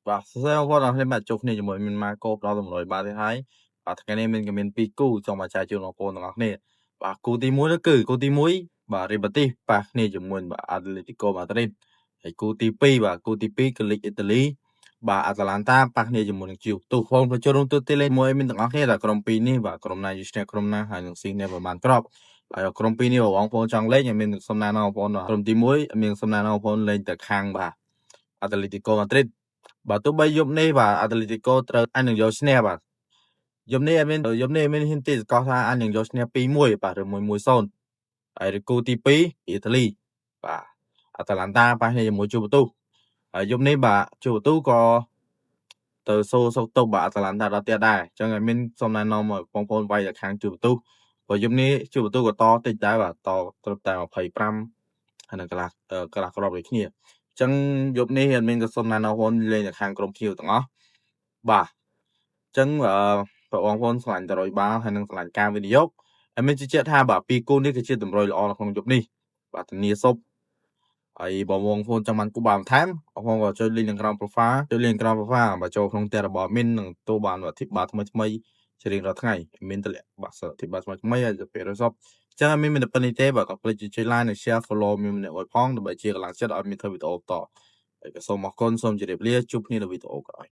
បាទសួស្តីបងប្អូនអរគ្នាបាទជួបគ្នាជាមួយមានម៉ាកូផ្ដល់តម្រុយបាទទៀតហើយបាទថ្ងៃនេះមាន2គូចង់មកចែកជូនបងប្អូនទាំងអស់គ្នាបាទគូទី1នោះគឺគូទី1បាទ Real Betis ប៉ះគ្នាជាមួយបាទ Atletico Madrid ហើយគូទី2បាទគូទី2គឺលីកអ៊ីតាលីបាទ Atalanta ប៉ះគ្នាជាមួយនឹង Juventus បងប្អូនចូលរួមទូទីលេខ1មានទាំងអស់គ្នាតែក្រុម2នេះបាទក្រុមណាយឈ្នះក្រុមណាហើយនឹងស៊ីនេះប្រហែលគ្រាប់ហើយក្រុម2នេះបងប្អូនចង់លេងឲ្យមានសំណាងបងប្អូនក្រុមទី1មានសំណាងបងប្អូនលេងទៅខាងបាទ Atletico Madrid បាទទោះបីយប់នេះបាទ Atletico ត្រូវអាចនឹងយកឈ្នះបាទយប់នេះអត់មានហ៊ានទីស្កោថាអាចនឹងយកឈ្នះ 2-1 បាទឬ 1-0 ហើយគូទី2អ៊ីតាលីបាទ Atalanta ប៉ះគ្នាជាមួយ Juventus ហើយយប់នេះបាទ Juventus ក៏ទៅសូសុកតុបបាទ Atalanta ដល់ទៀតដែរអញ្ចឹងឲ្យមានសំណែននាំមកបងប្អូនវាយទៅខាង Juventus ព្រោះយប់នេះ Juventus ក៏តតិចដែរបាទតត្រឹមតែ25ហើយនឹងកន្លះគ្រាប់ដូចគ្នាអញ្ចឹងយប់នេះអត់មានក៏សុំណាបងប្អូនលេងនៅខាងក្រុមភ្ញៀវទាំងអស់បាទអញ្ចឹងបងប្អូនឆ្លាញ់តរយបាល់ហើយនឹងឆ្លាញ់ការវិនិយោគហើយមានជឿជាក់ថាបាទពីគូនេះគឺជាតម្រុយល្អនៅក្នុងយប់នេះបាទធានាសុបហើយបងប្អូនចង់បានគូបាល់បន្ថែមបងប្អូនក៏ជួយលេងនឹងក្រោម profile បើចូលក្នុងផ្ទះរបស់មីននឹងទូបានអធិបាលថ្មីជារៀងរាល់ថ្ងៃមានតម្លាក់បាទអធិបាលថ្មីហើយទៅពេលរសពចឹងមានតែប៉ុណ្្នេះទេបាទកុំភ្លេចជួយ like និង share follow មានម្នាក់មួយផងដើម្បីជាកម្លាំងចិត្តឲ្យមានធ្វើវីដេអូបន្តហើយក៏សូមអរគុណសូមជម្រាបលាជួបគ្នានៅវីដេអូក្រោយ